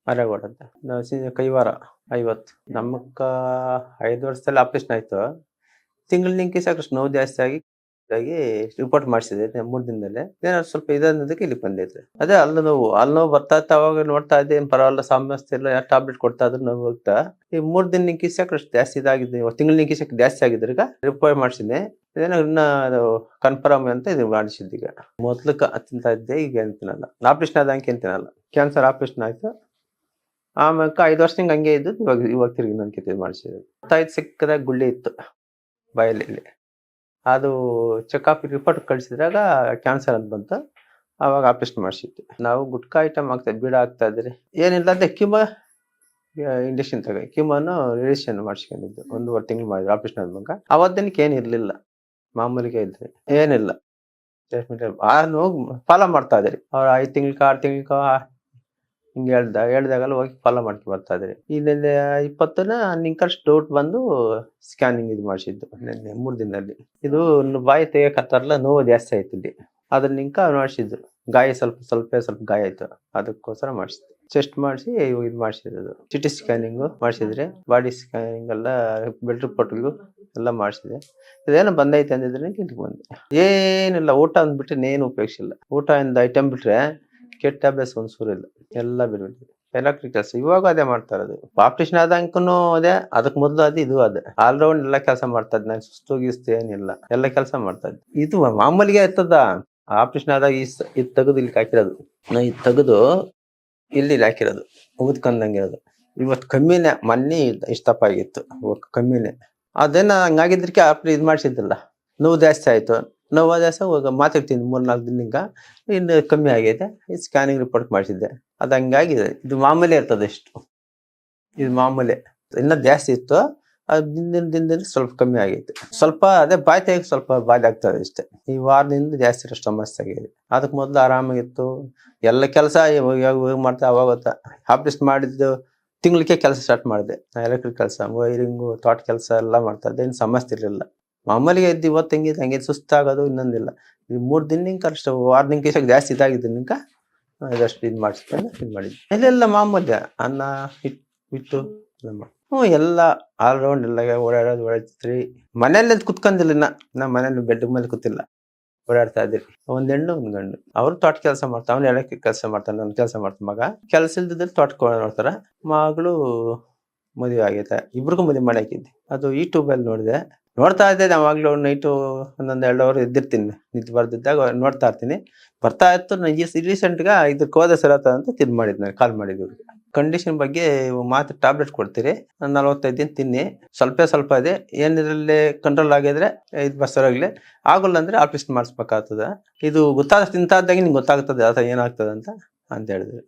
ಮರೇಗೌಡ ಅಂತ. ನಾವು ಕೈವಾರ 50. ನಮಕ್ಕ 5 ವರ್ಷದಲ್ಲಿ ಆಪರೇಷನ್ ಆಯ್ತು. ತಿಂಗಳಿಗೆ ಸಾಕಷ್ಟು ನೋವು ಜಾಸ್ತಿ ಆಗಿ ರಿಪೋರ್ಟ್ ಮಾಡಿಸಿದೆ 3 ದಿನದಲ್ಲೇ. ಏನೋ ಸ್ವಲ್ಪ ಇದನ್ನೋದಕ್ಕೆ ಇಲ್ಲಿ ಬಂದೈತೆ. ಅದೇ ಹಲ್ಲು ನೋವು ಬರ್ತಾ ಇತ್ತು. ಅವಾಗ ನೋಡ್ತಾ ಇದ್ದೆ, ಏನ್ ಪರವಾಗಿಲ್ಲ, ಸಮಸ್ಯೆ ಇಲ್ಲ, ಟ್ಯಾಬ್ಲೆಟ್ ಕೊಡ್ತಾ ಇದ್ರು ನೋವು ಹೋಗ್ತಾ. ಈ 3 ದಿನ ಸಾಕಷ್ಟು ಜಾಸ್ತಿ ಇದಾಗಿದೆ. ತಿಂಗಳ ಜಾಸ್ತಿ ಆಗಿದ್ರೆ ಈಗ ರಿಪೋರ್ಟ್ ಮಾಡಿಸಿದೆ. ಇದೇನೋ ಇನ್ನ ಅದು ಕನ್ಫರ್ಮ್ ಅಂತ ಇದು ಮಾಡಿಸಿದ್ದು. ಈಗ ಮೊದ್ಲು ತಿಂತಾ ಇದ್ದೆ, ಈಗ ಏನ್ ತಿನ್ನಲ್ಲ. ಆಪರೇಷನ್ ಆದಂಗೆ ಏನ್ ತಿನ್ನಲ್ಲ. ಕ್ಯಾನ್ಸರ್ ಆಪರೇಷನ್ ಆಯ್ತು. ಆಮೇಲೆ 5 ವರ್ಷ ಹಂಗೆ ಇದ್ದು. ಇವಾಗ ತಿರುಗಿ ನನ್ಗೆ ಇದು ಮಾಡಿಸಿದ್ರು. 5 ಸಿಕ್ಕದಾಗ ಗುಳ್ಳೆ ಇತ್ತು ಬಾಯಲ್ಲಿ. ಅದು ಚೆಕಪ್ ರಿಪೋರ್ಟ್ ಕಳಿಸಿದಾಗ ಕ್ಯಾನ್ಸರ್ ಅಂತ ಬಂತು. ಅವಾಗ ಆಪರೇಷನ್ ಮಾಡಿಸಿತ್ತು. ನಾವು ಗುಟ್ಕಾ ಐಟಮ್ ಬೀಡ ಆಗ್ತಾ ಇದ್ರಿ. ಏನಿಲ್ಲ ಅಂದ್ರೆ ಇಂಜೆಕ್ಷನ್ ಕಿಮೋನು ರೇಡಿಯೇಷನ್ ಮಾಡಿಸ್ಕೊಂಡಿದ್ದು. 1.5 ತಿಂಗಳು ಮಾಡಿದ್ರು ಆಪರೇಷನ್ ಆದ್ಮೇಲೆ. ಅವತ್ತಿನಕ್ಕೆ ಏನಿರ್ಲಿಲ್ಲ, ಮಾಮೂಲಿಗೆ ಇದ್ರಿ, ಏನಿಲ್ಲ. ಹೋಗಿ ಫಾಲೋ ಮಾಡ್ತಾ ಇದ್ರಿ. ಅವ್ರು 5 ತಿಂಗ್ಳಕ 6 ತಿಂಗ್ಳಕ ಹಿಂಗೆ ಹೇಳ್ದಾಗಲ್ಲ ಹೋಗಿ ಫಾಲೋ ಮಾಡ್ಕೊ ಬರ್ತಾ ಇದ್ರಿ. ಇಲ್ಲಿ 20ನ ನಿಂಕಷ್ಟು ಡೌಟ್ ಬಂದು ಸ್ಕ್ಯಾನಿಂಗ್ ಇದು ಮಾಡಿಸಿದ್ದು 3 ದಿನದಲ್ಲಿ. ಇದು ಬಾಯಿ ತೆಗಿಯಕತ್ತಾರಲ್ಲ, ನೋವು ಜಾಸ್ತಿ ಆಯ್ತು ಇಲ್ಲಿ. ಅದ್ರ ಮಾಡಿಸಿದ್ರು. ಗಾಯ ಸ್ವಲ್ಪ ಗಾಯ ಆಯ್ತು, ಅದಕ್ಕೋಸ್ಕರ ಮಾಡಿಸಿದ್ರು. ಚೆಸ್ಟ್ ಮಾಡಿಸಿ ಇದು ಮಾಡಿಸಿರೋದು. ಸಿಟಿ ಸ್ಕ್ಯಾನಿಂಗ್ ಮಾಡಿಸಿದ್ರೆ, ಬಾಡಿ ಸ್ಕ್ಯಾನಿಂಗ್ ಎಲ್ಲ, ಬೆಡ್ ರಿಪೋರ್ಟ್ಗಳು ಎಲ್ಲ ಮಾಡಿಸಿದೆ. ಇದೇನೋ ಬಂದೈತೆ ಅಂದಿದ್ರೆ ಇಲ್ಲಿಗೆ ಬಂದೆ. ಏನಿಲ್ಲ, ಊಟ ಅಂದ್ಬಿಟ್ರೆ ಏನು ಉಪಯೋಗಿಸಿಲ್ಲ. ಊಟ ಇಂದ ಐಟಮ್ ಬಿಟ್ರೆ ಕೆಟ್ಟ ಅಭ್ಯಾಸ ಒಂದ್ಸೂರು ಇಲ್ಲ. ಎಲ್ಲ ಬಿಡ್ಬಿಟ್ಟಿದೆ. ಎಲೆಕ್ಟ್ರಿಕ್ ಕೆಲಸ ಇವಾಗ ಅದೇ ಮಾಡ್ತಾ ಇರೋದು. ಆಪರೇಷನ್ ಆದಂಕನು ಅದೇ, ಅದಕ್ ಮೊದ್ಲು ಅದು ಇದು ಅದೇ. ಆಲ್ರೌಂಡ್ ಎಲ್ಲ ಕೆಲಸ ಮಾಡ್ತಾ ಇದ್. ನಾನು ಸುಸ್ತು ಗೀಸ್ತು ಏನಿಲ್ಲ, ಎಲ್ಲ ಕೆಲಸ ಮಾಡ್ತಾ ಇದ್ದೆ. ಇದು ಮಾಮೂಲಿಗೆ ಇರ್ತದ. ಆಪರೇಷನ್ ಆದಾಗ ಇದು ತೆಗೆದು ಇಲ್ಲಿ ಹಾಕಿರೋದು. ಇದು ತೆಗೆದು ಇಲ್ಲಿ ಹಾಕಿರೋದು, ಊದ್ಕೊಂಡಂಗಿರೋದು. ಇವತ್ತು ಕಮ್ಮಿನೇ, ಮೊನ್ನೆ ಇಷ್ಟಪ್ಪ ಆಗಿತ್ತು, ಕಮ್ಮಿನೇ. ಅದೇನ ಹಂಗಾಗಿದ್ರಕ್ಕೆ ಇದು ಮಾಡಿಸಿದ್ರಲ್ಲ, ನೋವು ಜಾಸ್ತಿ ಆಯ್ತು. ನೋವು ಜಾಸ್ತಿ ಹೋಗ ಮಾತಾಡ್ತೀನಿ 3-4 ದಿನಕ್ಕ ಇನ್ನು ಕಮ್ಮಿ ಆಗೈತೆ. ಈ ಸ್ಕ್ಯಾನಿಂಗ್ ರಿಪೋರ್ಟ್ ಮಾಡಿಸಿದ್ದೆ, ಅದು ಹಂಗಾಗಿದೆ. ಇದು ಮಾಮೂಲಿ ಇರ್ತದೆ ಇಷ್ಟು, ಇದು ಮಾಮೂಲಿ. ಇನ್ನೂ ಜಾಸ್ತಿ ಇತ್ತು, ಅದು ದಿನದಿಂದ ಸ್ವಲ್ಪ ಕಮ್ಮಿ ಆಗೈತೆ. ಸ್ವಲ್ಪ ಅದೇ ಬಾಯಿ ತೆಗಿಯಕ್ಕೆ ಸ್ವಲ್ಪ ಬಾಧೆ ಆಗ್ತದೆ ಅಷ್ಟೇ. ಈ ವಾರದಿಂದ ಜಾಸ್ತಿ ಸಮಸ್ಯೆ ಆಗಿದೆ. ಅದಕ್ಕೆ ಮೊದಲು ಆರಾಮಾಗಿತ್ತು. ಎಲ್ಲ ಕೆಲಸ ಮಾಡ್ತಾ. ಅವಾಗ ಆಪರೇಷನ್ ಮಾಡಿದ್ದು ತಿಂಗಳಿಗೆ ಕೆಲಸ ಸ್ಟಾರ್ಟ್ ಮಾಡಿದೆ. ಎಲೆಕ್ಟ್ರಿಕ್ ಕೆಲಸ, ವೈರಿಂಗು, ತೋಟ ಕೆಲಸ ಎಲ್ಲ ಮಾಡ್ತಾ ಇದ್ದೆ. ಏನು ಸಮಸ್ಯೆ ಇರಲಿಲ್ಲ. ಮಾಮೂಲಿಗೆ ಇದ್ದು. ಇವತ್ತು ಹೆಂಗಿದೆ ಹಂಗೆ ಸುಸ್ತಾಗೋದು ಇನ್ನೊಂದಿಲ್ಲ. ಇದು 3 ದಿನಕ್ಕೆ ಅಷ್ಟು, 6 ದಿನಕ್ಕೆ ಜಾಸ್ತಿ ಇದಾಗಿದ್ದು ನಿಂಕ ಇದಷ್ಟು ಇದು ಮಾಡಿಸ್ಕೊಂಡು ಇದು ಮಾಡಿದ್ವಿ. ಇಲ್ಲೆಲ್ಲ ಮಾಮೂಲಿ ಅನ್ನ ಇಟ್ಟು ಎಲ್ಲ ಆಲ್ರೌಂಡ್ ಎಲ್ಲ ಓಡಾಡೋದು ಓಡಾಡ್ತಿದ್ರಿ. ಮನೇಲಿ ಕುತ್ಕೊಂಡಿಲ್ಲ. ನಾ ಮನೇಲಿ ಬೆಡ್ ಮೇಲೆ ಕೂತಿಲ್ಲ, ಓಡಾಡ್ತಾ ಇದ್ರಿ. 1 ಹೆಣ್ಣು 1 ಗಂಡು. ಅವ್ರು ತೋಟ ಕೆಲಸ ಮಾಡ್ತಾ, ಅವ್ನು ಎಲೆಕ್ಟ್ರಿಕ್ ಕೆಲಸ ಮಾಡ್ತಾನೆ, ನಾನು ಕೆಲಸ ಮಾಡ್ತಾನೆ. ಮಗ ಕೆಲಸ ಇಲ್ದಿದ್ರೆ ತೋಟಕ್ಕೆ ನೋಡ್ತಾರ. ಮಗಳು ಮದುವೆ ಆಗೈತೆ, ಇಬ್ರಿಗೂ ಮದುವೆ ಮಾಡಾಕಿದ್ದೆ. ಅದು ಯೂಟ್ಯೂಬಲ್ಲಿ ನೋಡ್ತಾ ಇದ್ದೆ. ಯಾವಾಗ್ಲೂ ನೈಟು 1-2 ಅವರ್ ಎದ್ದಿರ್ತೀನಿ, ನಿದ್ದೆ ಬರ್ದಿದ್ದಾಗ ನೋಡ್ತಾ ಇರ್ತೀನಿ. ಬರ್ತಾ ಇತ್ತು. ರೀಸೆಂಟ್ಗ ಇದಕ್ಕೆ ಹೋದ ಸರತ ಅಂತ ಮಾಡಿದ್, ನಾನು ಕಾಲ್ ಮಾಡಿದ್ವಿ. ಕಂಡೀಷನ್ ಬಗ್ಗೆ ಮಾತ್ರ ಟ್ಯಾಬ್ಲೆಟ್ ಕೊಡ್ತೀರಿ, 45 ದಿನ ತಿನ್ನಿ, ಸ್ವಲ್ಪ ಇದೆ. ಏನಿದ್ರಲ್ಲಿ ಕಂಟ್ರೋಲ್ ಆಗಿದ್ರೆ ಇದು ಬಸ್ಸರಾಗ್ಲಿ, ಆಗಲ್ಲ ಅಂದ್ರೆ ಆಪರೇಷನ್ ಮಾಡಿಸ್ಬೇಕಾಗ್ತದ. ಇದು ತಿಂತಾದಾಗ ನಿಂಗೆ ಗೊತ್ತಾಗ್ತದೆ ಏನಾಗ್ತದೆ ಅಂತ ಹೇಳಿದ್ರು.